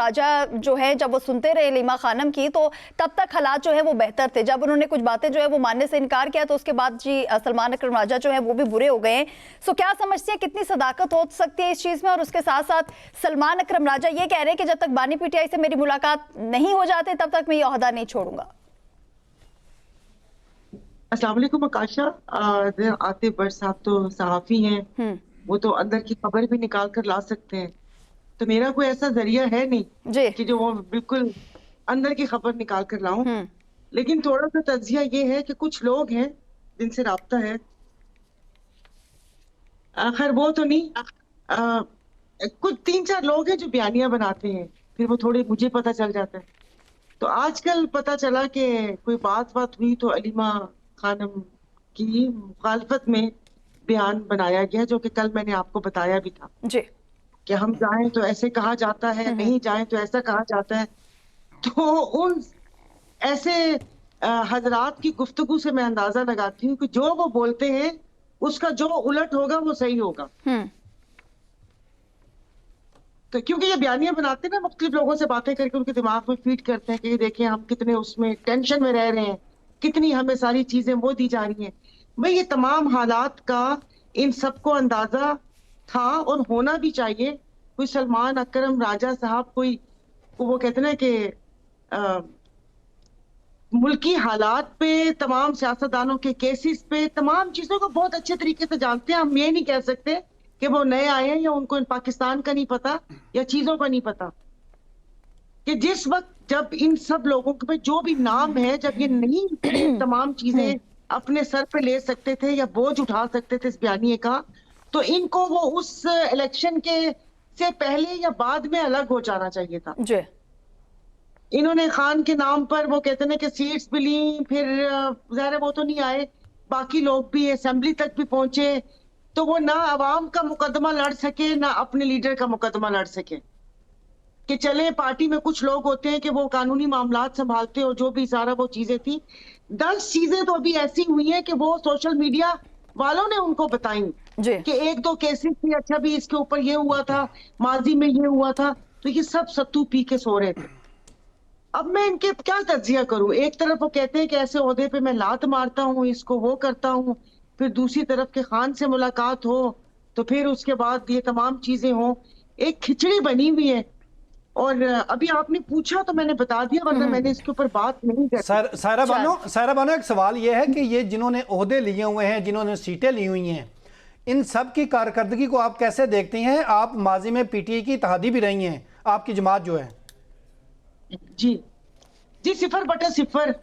राजा जो है जब वो सुनते रहे लीमा खानम की, तो तब तक हालात जो है वो बेहतर थे। जब उन्होंने कुछ बातें जो है वो मानने से इनकार किया तो उसके बाद जी सलमान अकरम राजा जो है वो भी बुरे हो गए हैं। सो क्या समझते हैं कितनी सदाकत हो सकती है इस चीज में? और उसके साथ साथ सलमान अकरम राजा ये कह रहे हैं कि जब तक बानी पीटीआई से मेरी मुलाकात नहीं हो जाते तब तक मैं ये ओहदा नहीं छोड़ूंगा। अस्सलाम वालेकुम आकाशा। आतिफ भट्ट साहब तो सहाफी हैं, वो तो अंदर की खबर भी निकाल कर ला सकते हैं। तो मेरा कोई ऐसा जरिया है नहीं कि जो वो बिल्कुल अंदर की खबर निकाल कर लाऊं। लेकिन थोड़ा सा तज्जिया ये है कि कुछ लोग हैं जिनसे राब्ता है, खैर वो तो नहीं, कुछ 3-4 लोग हैं जो बयानियां बनाते हैं, फिर वो थोड़े मुझे पता चल जाता है। तो आजकल पता चला कि कोई बात हुई तो अलीमा खानम की मुखालफत में बयान बनाया गया, जो कि कल मैंने आपको बताया भी था जी कि हम जाएं तो ऐसे कहा जाता है, नहीं जाएं तो ऐसा कहा जाता है। तो उन ऐसे हजरात की गुफ्तगू से मैं अंदाजा लगाती हूँ कि जो वो बोलते हैं उसका जो उलट होगा वो सही होगा। तो क्योंकि ये बयानियां बनाते हैं ना, मुख्तलिफ लोगों से बातें करके उनके दिमाग में फीड करते हैं कि ये देखें हम कितने उसमें टेंशन में रह रहे हैं, कितनी हमें सारी चीजें वो दी जा रही हैं। भाई ये तमाम हालात का इन सबको अंदाजा था और होना भी चाहिए। कोई सलमान अकरम राजा साहब कोई वो कहते ना कि मुल्की हालात पे, तमाम सियासतदानों के केसेस पे, तमाम चीजों को बहुत अच्छे तरीके से जानते हैं। हम ये नहीं कह सकते कि वो नए आए हैं या उनको पाकिस्तान का नहीं पता या चीजों का नहीं पता। कि जिस वक्त जब इन सब लोगों के जो भी नाम है, जब ये नहीं तमाम चीजें अपने सर पे ले सकते थे या बोझ उठा सकते थे इस बयानिए का, तो इनको वो उस इलेक्शन के से पहले या बाद में अलग हो जाना चाहिए था। जी इन्होंने खान के नाम पर वो कहते हैं कि सीट्स भी ली, फिर ज़ाहिर है वो तो नहीं आए, बाकी लोग भी असेंबली तक भी पहुंचे, तो वो ना अवाम का मुकदमा लड़ सके ना अपने लीडर का मुकदमा लड़ सके। कि चले पार्टी में कुछ लोग होते हैं कि वो कानूनी मामलात संभालते हो, जो भी सारा वो चीजें थी। 10 चीजें तो अभी ऐसी हुई हैं कि वो सोशल मीडिया वालों ने उनको बताई कि 1-2 केसेस भी, अच्छा भी इसके ऊपर ये हुआ था, माजी में ये हुआ था, तो ये सब सत्तू पी के सो रहे थे। अब मैं इनके क्या तज्जिया करूं? एक तरफ वो कहते हैं कि ऐसे ओहदे पे मैं लात मारता हूं, इसको वो करता हूं, फिर दूसरी तरफ के खान से मुलाकात हो, तो फिर उसके बाद ये तमाम चीजें हो। एक खिचड़ी बनी हुई है। और अभी आपने पूछा तो मैंने बता दिया, वरना मैंने इसके ऊपर बात नहीं की। सायरा बानो, एक सवाल ये है कि ये जिन्होंने ओहदे लिए हुए हैं, जिन्होंने सीटें ली हुई हैं, इन सब की कारकर्दगी को आप कैसे देखती हैं? आप माजी में पीटीआई की इत्तेहादी भी रही हैं, आपकी जमात जो है। जी 0/0।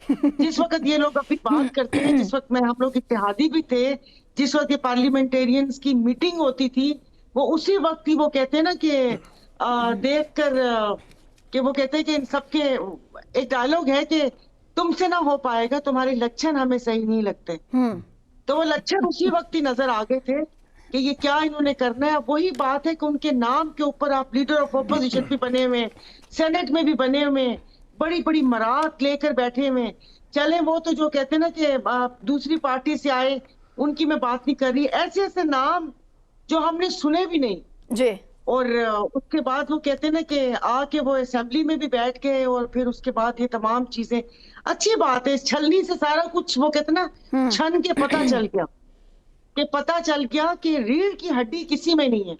जिस वक्त ये लोग अपनी बात करते हैं, जिस वक्त हम लोग इत्तेहादी भी थे, जिस वक्त ये पार्लियामेंटेरियंस की मीटिंग होती थी, वो उसी वक्त ही वो कहते हैं ना कि देख कर कि वो कहते हैं कि इन सबके एक डायलॉग है कि तुमसे ना हो पाएगा, तुम्हारे लक्षण हमें सही नहीं लगते। तो वो लक्षण उसी वक्त ही नजर आ गए थे कि ये क्या इन्होंने करना है। वही बात है कि उनके नाम के ऊपर आप लीडर ऑफ ऑपोजिशन भी बने हुए, सेनेट में भी बने हुए, बड़ी बड़ी मरात लेकर बैठे हुए। चले वो तो जो कहते हैं ना कि दूसरी पार्टी से आए, उनकी मैं बात नहीं कर रही, ऐसे ऐसे नाम जो हमने सुने भी नहीं जी। और उसके बाद वो कहते हैं ना कि आके वो असेंबली में भी बैठ गए, और फिर उसके बाद ये तमाम चीजें। अच्छी बात है, इस छलनी से सारा कुछ वो कहते हैं ना छन के पता चल गया कि रीढ़ की हड्डी किसी में नहीं है।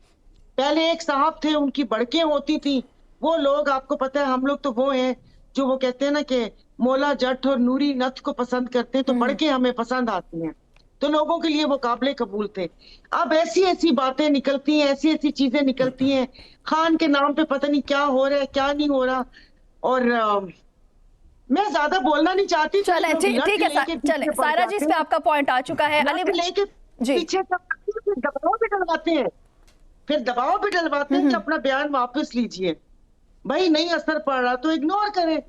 पहले एक साहब थे, उनकी बड़कें होती थी, वो लोग आपको पता है, हम लोग तो वो हैं जो वो कहते हैं ना कि मौला जट और नूरी नथ को पसंद करते हैं, तो बड़कें हमें पसंद आती हैं, तो लोगों के लिए वो काबिले कबूल थे। अब ऐसी ऐसी बातें निकलती हैं, ऐसी ऐसी चीजें निकलती हैं, खान के नाम पे पता नहीं क्या हो रहा है, क्या नहीं हो रहा। और मैं ज्यादा बोलना नहीं चाहती। चले ठीक है, चले सायरा जी, इस पे आपका पॉइंट आ चुका है। लेके पीछे दबाव भी डलवाते हैं, कि अपना बयान वापस लीजिए। भाई नहीं असर पड़ रहा तो इग्नोर करें।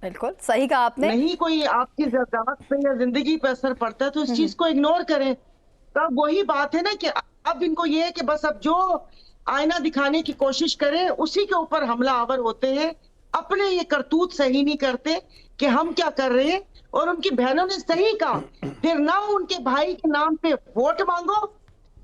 बिल्कुल सही कहा आपने। नहीं कोई आपकी ज़िंदगी पे या जिंदगी पे असर पड़ता है तो इस चीज को इग्नोर करें। तो वही बात है ना कि अब इनको ये है कि बस अब जो आईना दिखाने की कोशिश करें उसी के ऊपर हमला आवर होते हैं, अपने ये करतूत सही नहीं करते कि हम क्या कर रहे हैं। और उनकी बहनों ने सही कहा, फिर ना उनके भाई के नाम पे वोट मांगो,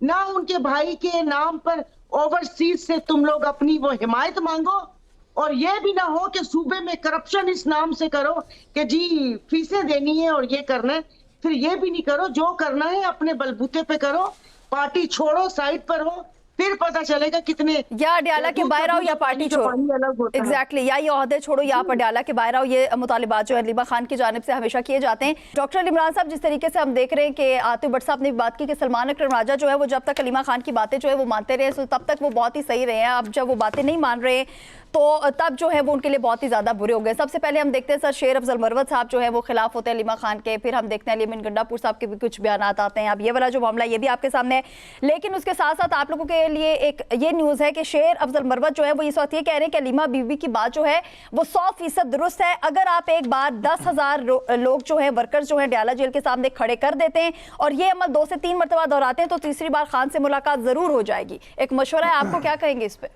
ना उनके भाई के नाम पर ओवरसीज से तुम लोग अपनी वो हिमायत मांगो, और ये भी ना हो कि सूबे में करप्शन इस नाम से करो कि जी फीसें देनी है और ये करना है, फिर ये भी नहीं करो। जो करना है अपने बलबूते पे करो, पार्टी छोड़ो, साइड पर हो, फिर पता चलेगा कितने या अडयाला के बाहर आओ या पार्टी छोड़ो। एग्जैक्टली, या ये ओहदे छोड़ो या आप अडयाला के बाहर आओ, ये मुतालिबात जो है हलीमा खान की जानिब से हमेशा किए जाते हैं। डॉक्टर इमरान साहब, जिस तरीके से हम देख रहे हैं कि आतिफ भट्ट साहब ने भी बात की कि सलमान अकरम राजा जो है वो जब तक हलीमा खान की बातें जो है वो मानते रहे तो तब तक वो बहुत ही सही रहे हैं। अब जब वो बातें नहीं मान रहे तो तब जो है वो उनके लिए बहुत ही ज्यादा बुरे हो गए। सबसे पहले हम देखते हैं सर शेर अफजल मरवत साहब जो है वो खिलाफ होते हैं हलीमा खान के, फिर हम देखते हैं अलीमिन गंडापुर साहब के भी कुछ बयान आते हैं। अब ये वाला जो मामला ये भी आपके सामने है, लेकिन उसके साथ साथ आप लोगों के लिए एक ये न्यूज़ है कि शेर अफजल मरवत जो है वो इस वक्त ये कह रहे हैं कि हलीमा बीबी की बात जो है वो 100% दुरुस्त है। अगर आप एक बार 10,000 लोग जो है वर्कर्स जो है अडयाला जेल के सामने खड़े कर देते हैं और ये अमल 2 से 3 मरतबा दोहराते हैं तो तीसरी बार खान से मुलाकात जरूर हो जाएगी। एक मशवरा है, आपको क्या कहेंगे इस पर?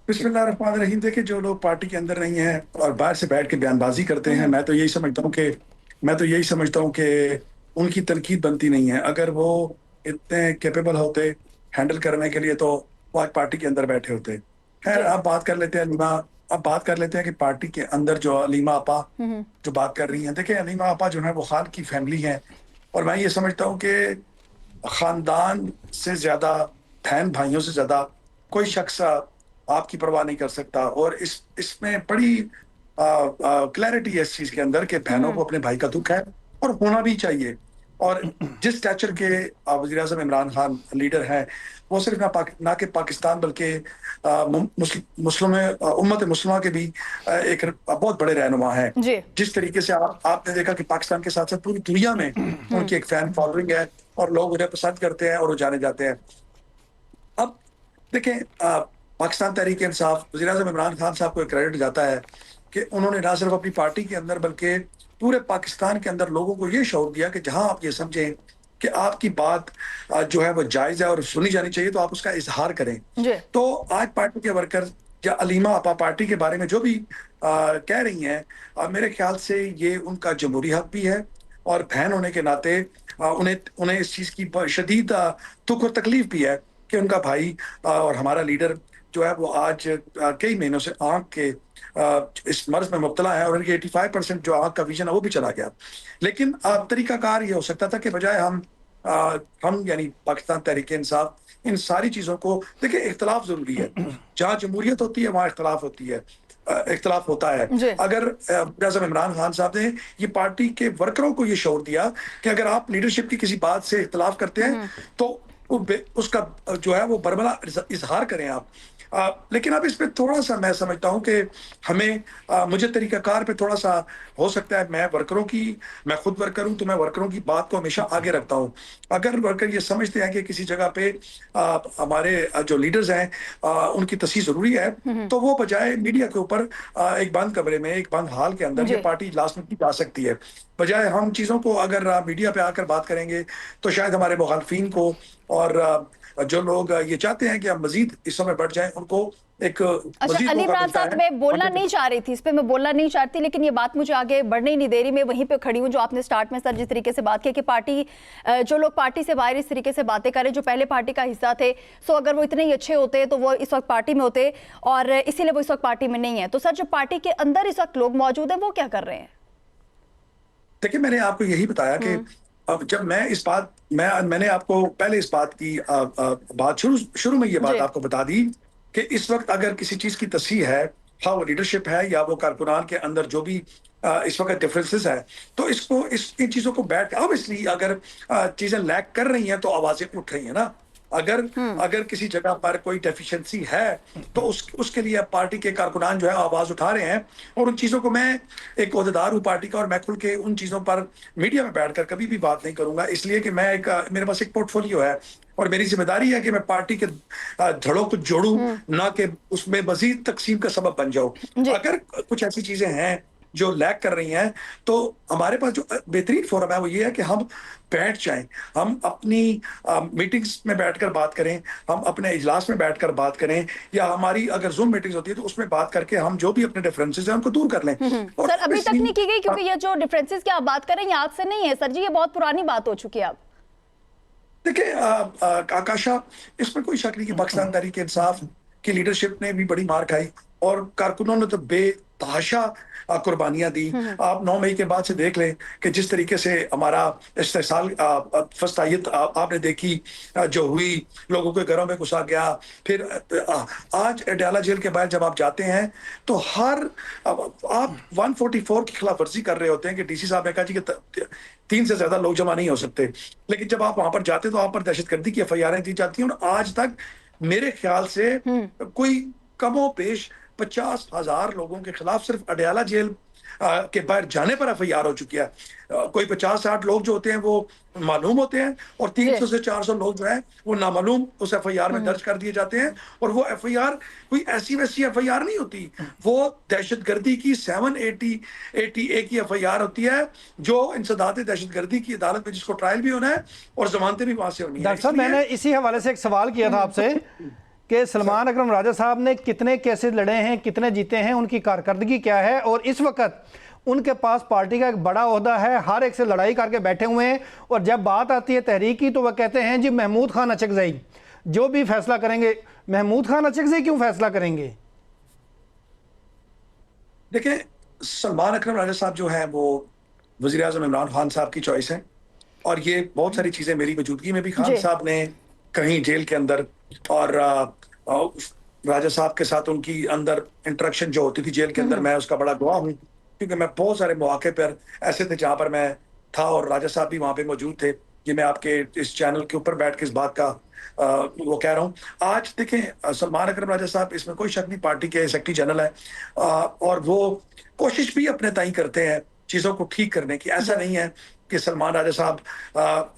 बिस्मिल्लाहिर्रहमानिर्रहीम। देखिए, जो लोग पार्टी के अंदर नहीं हैं और बाहर से बैठ के बयानबाजी करते हैं, मैं तो यही समझता हूँ कि उनकी तनकीद बनती नहीं है। अगर वो इतने कैपेबल होते हैंडल करने के लिए तो वो आज पार्टी के अंदर बैठे होते। खैर, अब बात कर लेते हैं कि पार्टी के अंदर जो अलीमा आपा जो बात कर रही हैं, देखिए अलीमा आपा जो है वो खान की फैमिली है और मैं ये समझता हूँ कि खानदान से ज्यादा, बहन भाइयों से ज्यादा कोई शख्स आपकी परवाह नहीं कर सकता। और इसमें बड़ी क्लैरिटी है इस चीज के अंदर कि बहनों को अपने भाई का दुख है और होना भी चाहिए। और जिस स्टैचर के वज़ीर आज़म इमरान खान लीडर हैं, वो सिर्फ ना कि पाकिस्तान बल्कि उम्मत मुस्लिमा के भी एक बहुत बड़े रहनुमा हैं। जिस तरीके से आपने देखा कि पाकिस्तान के साथ साथ पूरी दुनिया में उनकी एक फैन फॉलोइंग है और लोग उन्हें पसंद करते हैं और वो जाने जाते हैं। अब देखें, पाकिस्तान तहरीक इंसाफ, वज़ीर आज़म इमरान खान साहब को क्रेडिट जाता है कि उन्होंने ना सिर्फ अपनी पार्टी के अंदर बल्कि पूरे पाकिस्तान के अंदर लोगों को ये शौक दिया कि जहां आप ये समझें कि आपकी बात जो है वो जायज है और सुनी जानी चाहिए तो आप उसका इजहार करें। तो आज पार्टी के वर्कर या अलीमा आपा पार्टी के बारे में जो भी कह रही हैं, मेरे ख्याल से ये उनका जमहूरी हक भी है और बहन होने के नाते उन्हें इस चीज की शदीद दुख और तकलीफ भी है कि उनका भाई और हमारा लीडर जो है वो आज कई महीनों से आंख के इस मर्ज में मुब्तला है और उनकी 85% जो आंख का विजन है वो भी चला गया। लेकिन तरीकाकार ये हो सकता था कि बजाय हम यानी पाकिस्तान तहरीक इंसाफ इन सारी चीजों को, देखिए इख्तलाफ जरूरी है, जहाँ जमहूरियत होती है वहाँ इख्तलाफ होता है। अगर आज़म इमरान खान साहब ने ये पार्टी के वर्करों को ये शौर दिया कि अगर आप लीडरशिप की किसी बात से इख्तलाफ करते हैं तो उसका जो है वो बरमला इजहार करें आप। लेकिन अब इस पे थोड़ा सा मैं समझता हूं कि हमें मुझे तरीकाकार पे थोड़ा सा हो सकता है, मैं खुद वर्कर हूं तो मैं वर्करों की बात को हमेशा आगे रखता हूं। अगर वर्कर ये समझते हैं कि किसी जगह पे हमारे जो लीडर्स हैं उनकी तस्हीह जरूरी है तो वो बजाय मीडिया के ऊपर एक बंद कमरे में, एक बंद हाल के अंदर ये पार्टी इजलास में की जा सकती है। बजाय हम चीजों को अगर मीडिया पे आकर बात करेंगे तो शायद हमारे मुखालफिन को और जो लोग ये चाहते हैं कि हम मजीद इस समय बढ़ जाएं उनको एक अच्छा, अली इमरान साहब, मैं बोलना नहीं चाह रही थी, इस पे मैं बोलना नहीं चाहती, लेकिन ये बात मुझे आगे बढ़ने ही नहीं दे रही। मैं वहीं पे खड़ी हूँ जो आपने स्टार्ट में सर जिस तरीके से बात की कि पार्टी जो लोग पार्टी से बाहर इस तरीके से बातें करें, जो पहले पार्टी का हिस्सा थे, सो अगर वो इतने ही अच्छे होते तो वो इस वक्त पार्टी में होते और इसीलिए वो इस वक्त पार्टी में नहीं है। तो सर जो पार्टी के अंदर इस वक्त लोग मौजूद हैं वो क्या कर रहे हैं? देखिए, मैंने आपको यही बताया कि अब जब मैंने आपको पहले इस बात की बात शुरू में ये बात आपको बता दी कि इस वक्त अगर किसी चीज की तस्हीह है, हाँ वो लीडरशिप है या वो कारकुनान के अंदर जो भी इस वक्त डिफरेंसेस है, तो इन चीजों को बैठ अब इसलिए अगर चीजें लैक कर रही हैं तो आवाजें उठ रही है ना। अगर किसी जगह पर कोई डेफिशिएंसी है तो उसके लिए पार्टी के कारकुनान जो है आवाज उठा रहे हैं और उन चीजों को, मैं एक ओहदेदार हूँ पार्टी का और मैं खुल के उन चीजों पर मीडिया में बैठकर कभी भी बात नहीं करूंगा, इसलिए कि मेरे पास एक पोर्टफोलियो है और मेरी जिम्मेदारी है कि मैं पार्टी के धड़ों को जोड़ूं, ना कि उसमें मजीद तकसीम का सबब बन जाऊं। अगर कुछ ऐसी चीजें हैं जो लैक कर रही हैं तो हमारे पास जो बेहतरीन फोरम है वो ये है कि हम बैठ जाएं, हम अपनी मीटिंग्स में बैठकर बात करें, हम अपने इजलास में बैठकर बात करें, या हमारी अगर जूम मीटिंग्स होती है तो उसमें बात करके हम जो भी अपने डिफरेंसेस हैं उनको दूर कर लें। सर अभी तक नहीं की गई, क्योंकि ये जो डिफरेंसेस की आप बात कर रहे हैं आज से नहीं है सर जी, ये बहुत पुरानी बात हो चुकी है। अब देखिए आकाशा, इसमें कोई शक नहीं कि पाकिस्तान तहरीक इंसाफ की लीडरशिप ने भी बड़ी मार खाई और कारकुनों ने तो बेतहाशा कुर्बानियां दी। आप 9 मई के बाद से देख लें कि जिस तरीके से हमारा इस्तेसाल फस्तायत आपने देखी जो हुई, लोगों के घरों में घुसा गया। फिर आज अडयाला जेल के बाहर जब आप जाते हैं तो आप 144 की खिलाफ वर्जी कर रहे होते हैं कि डीसी साहब ने कहा जी कि 3 से ज्यादा लोग जमा नहीं हो सकते, लेकिन जब आप वहां पर जाते तो आप पर दहशतगर्दी की FIR दी जाती हैं। और आज तक मेरे ख्याल से कोई कमो पेश 50,000 लोगों के खिलाफ सिर्फ अडयाला जेल के बाहर जाने पर FIR हो चुकी है। कोई 50-60 लोग जो होते हैं वो मालूम होते हैं और 300 से 400 लोग जो हैं वो नामालूम उस FIR में दर्ज कर दिए जाते हैं। और वो FIR कोई ऐसी वैसी FIR नहीं होती, वो दहशतगर्दी की 780A की FIR होती है, जो इंसदाद दहशतगर्दी की अदालत में जिसको ट्रायल भी होना है और जमानतें भी वहां से होनी है। डॉक्टर साहब, मैंने इसी हवाले से एक सवाल किया था आपसे कि सलमान अकरम राजा साहब ने कितने केसेस लड़े हैं, कितने जीते हैं, उनकी कारकर्दगी क्या है, और इस वक्त उनके पास पार्टी का एक बड़ा ओहदा है, हर एक से लड़ाई करके बैठे हुए हैं। और जब बात आती है तहरीक की तो वह कहते हैं जी महमूद खान अचकज़ई जो भी फैसला करेंगे। महमूद खान अचकज़ई क्यों फैसला करेंगे? देखिए, सलमान अकरम राजा साहब जो है वो वज़ीर आज़म इमरान खान साहब की चॉइस है, और ये बहुत सारी चीजें मेरी मौजूदगी में भी खान साहब ने कहीं जेल के अंदर, और राजा साहब के साथ उनकी अंदर इंटरेक्शन जो होती थी जेल के अंदर, मैं उसका बड़ा गवाह हूँ, क्योंकि मैं बहुत सारे मौके पर ऐसे थे जहां पर मैं था और राजा साहब भी वहां पे मौजूद थे। ये मैं आपके इस चैनल के ऊपर बैठ के इस बात का वो कह रहा हूँ। आज देखें, सलमान अकरम राजा साहब, इसमें कोई शक नहीं, पार्टी के सेक्रेटरी जनरल है, और वो कोशिश भी अपने ताई करते हैं चीजों को ठीक करने की। ऐसा नहीं है कि सलमान राजा साहब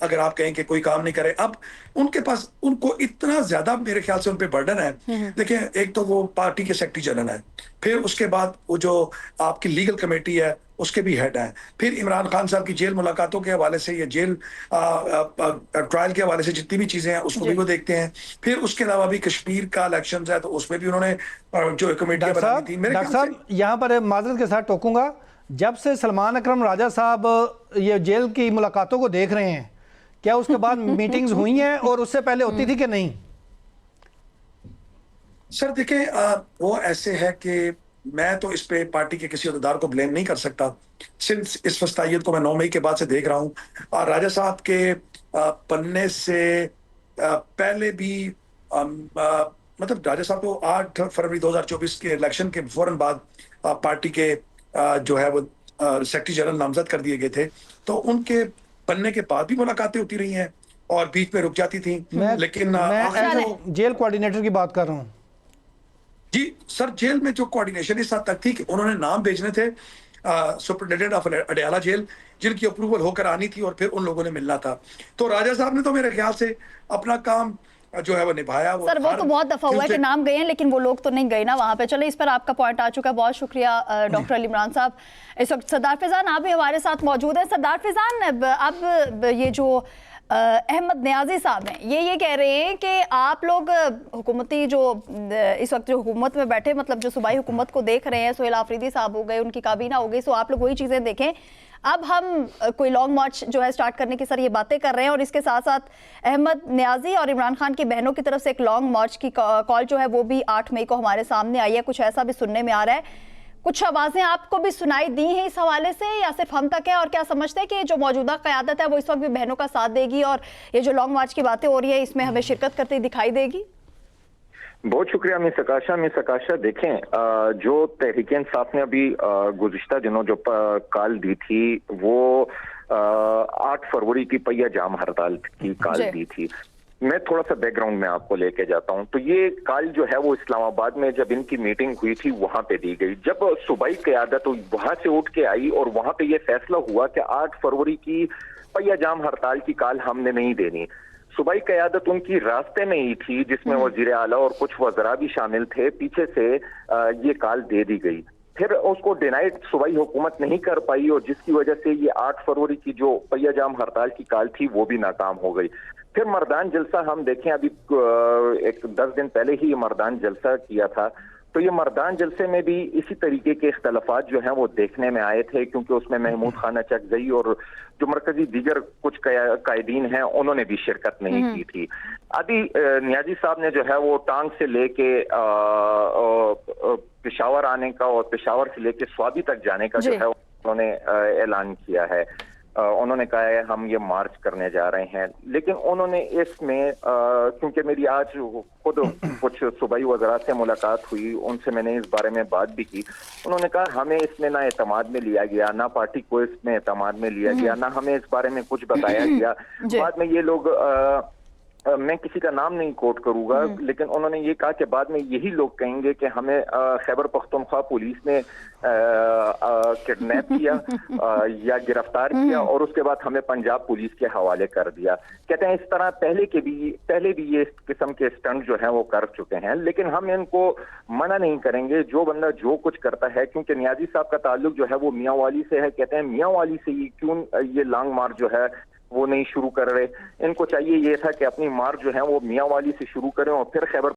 अगर आप कहें कि कोई काम नहीं करे, अब उनके पास, उनको इतना ज्यादा मेरे ख्याल से उन पे बर्डन है। देखिए, एक तो वो पार्टी के सेक्रेटरी जनरल है, फिर उसके बाद वो जो आपकी लीगल कमेटी है उसके भी हेड है, फिर इमरान खान साहब की जेल मुलाकातों के हवाले से या जेल ट्रायल के हवाले से जितनी भी चीजें हैं उसको भी वो देखते हैं, फिर उसके अलावा भी कश्मीर का इलेक्शन है तो उसमें भी उन्होंने जो कमेटी बनाई थी। मेरे डॉक्टर साहब, यहाँ पर माजरत के साथ टोकूंगा, जब से सलमान अकरम राजा साहब ये जेल की मुलाकातों को देख रहे हैं, क्या उसके बाद मीटिंग्स हुई हैं और उससे पहले होती थी कि नहीं? सर देखें, वो ऐसे है कि मैं तो इस पे पार्टी के किसी अहदेदार को ब्लेम नहीं कर सकता। सिंस इस फस्तायत को मैं 9 मई के बाद से देख रहा हूँ, और राजा साहब के पन्ने से पहले भी मतलब राजा साहब को 8 फरवरी 2024 के इलेक्शन के फौरन बाद पार्टी के जो है वो सेक्रेटरी जनरल नामजद कर दिए गए थे, तो उनके बनने के बाद भी मुलाकातें होती रही हैं और बीच में रुक जाती थी। लेकिन मैं जेल कोऑर्डिनेटर की बात कर रहा हूँ। जी सर, जेल में जो कोऑर्डिनेशन इस हद तक थी कि उन्होंने नाम भेजने थे सुपरिटेंडेंट ऑफ अडयाला जेल, जिनकी अप्रूवल होकर आनी थी, और फिर उन लोगों ने मिलना था। तो राजा साहब ने तो मेरे ख्याल से अपना काम जो है वो निभाया। सर वो तो बहुत दफा हुआ है कि नाम गए हैं, लेकिन वो लोग तो नहीं गए ना वहां पे। चले, इस पर आपका पॉइंट आ चुका है, बहुत शुक्रिया डॉक्टर अली इमरान साहब। इस वक्त सरदार फैजान आप भी हमारे साथ मौजूद हैं। सरदार फैजान, अब ये जो अहमद नियाजी साहब हैं, ये कह रहे हैं कि आप लोग हुकूमती जो इस वक्त जो हुकूमत में बैठे, मतलब जो सूबाई हुकूमत को देख रहे हैं, सोहेल आफरीदी साहब हो गए, उनकी काबीना हो गई, सो आप लोग वही चीज़ें देखें। अब हम कोई लॉन्ग मार्च जो है स्टार्ट करने की सर ये बातें कर रहे हैं, और इसके साथ साथ अहमद नियाजी और इमरान खान की बहनों की तरफ से एक लॉन्ग मार्च की कॉल जो है वो भी 8 मई को हमारे सामने आई है। कुछ ऐसा भी सुनने में आ रहा है, कुछ आवाजें आपको भी सुनाई दी हैं इस हवाले से, या सिर्फ हम तक है? और क्या समझते हैं कि जो मौजूदा क़यादत है वो इस वक्त भी बहनों का साथ देगी, और ये जो लॉन्ग मार्च की बातें हो रही है इसमें हमें शिरकत करते दिखाई देगी? बहुत शुक्रिया मिस आकाशा। देखें, जो तहरीक इंसाफ ने अभी गुज़िश्ता दिनों जो कॉल दी थी वो 8 फरवरी की पहिया जाम हड़ताल की कॉल दी थी। मैं थोड़ा सा बैकग्राउंड में आपको लेके जाता हूं। तो ये कॉल जो है वो इस्लामाबाद में जब इनकी मीटिंग हुई थी वहां पे दी गई। जब सूबाई क़यादत वहां से उठ के आई और वहां पे ये फैसला हुआ कि 8 फरवरी की पहिया जाम हड़ताल की कॉल हमने नहीं देनी। सूबाई क़यादत उनकी रास्ते में ही थी, जिसमें वज़ीर आला और कुछ वज़रा भी शामिल थे। पीछे से ये कॉल दे दी गई, फिर उसको डिनाइड सूबाई हुकूमत नहीं कर पाई, और जिसकी वजह से ये 8 फरवरी की जो पहिया जाम हड़ताल की कॉल थी वो भी नाकाम हो गई। फिर मर्दान जलसा हम देखें, अभी एक 10 दिन पहले ही मर्दान जलसा किया था, तो ये मर्दान जलसे में भी इसी तरीके के इख्तलाफात जो हैं वो देखने में आए थे, क्योंकि उसमें महमूद खान अचकज़ई और जो मरकजी दीगर कुछ कायदीन हैं उन्होंने भी शिरकत नहीं की थी। अभी नियाजी साहब ने जो है वो टांग से लेके पेशावर आने का और पेशावर से लेके स्वाबी तक जाने का जो है उन्होंने ऐलान किया है। उन्होंने कहा है हम ये मार्च करने जा रहे हैं, लेकिन उन्होंने इसमें क्योंकि मेरी आज खुद कुछ सूबाई वज़रा से मुलाकात हुई, उनसे मैंने इस बारे में बात भी की। उन्होंने कहा हमें इसमें ना एतमाद में लिया गया, ना पार्टी को इसमें एतमाद में लिया गया, ना हमें इस बारे में कुछ बताया गया। बाद में ये लोग मैं किसी का नाम नहीं कोट करूंगा, लेकिन उन्होंने ये कहा कि बाद में यही लोग कहेंगे कि हमें खैबर पख्तूनख्वा पुलिस ने किडनैप किया या गिरफ्तार किया और उसके बाद हमें पंजाब पुलिस के हवाले कर दिया। कहते हैं इस तरह पहले भी ये इस किस्म के स्टंट जो हैं वो कर चुके हैं, लेकिन हम इनको मना नहीं करेंगे। जो बंदा जो कुछ करता है, क्योंकि नियाजी साहब का ताल्लुक जो है वो मियाँ वाली से है, कहते हैं मियाँ वाली से ही क्यों ये लॉन्ग मार्च जो है वो नहीं शुरू कर रहे। इनको चाहिए ये था कि अपनी मार्च जो है वो मियाँ वाली से शुरू करें और फिर खैबर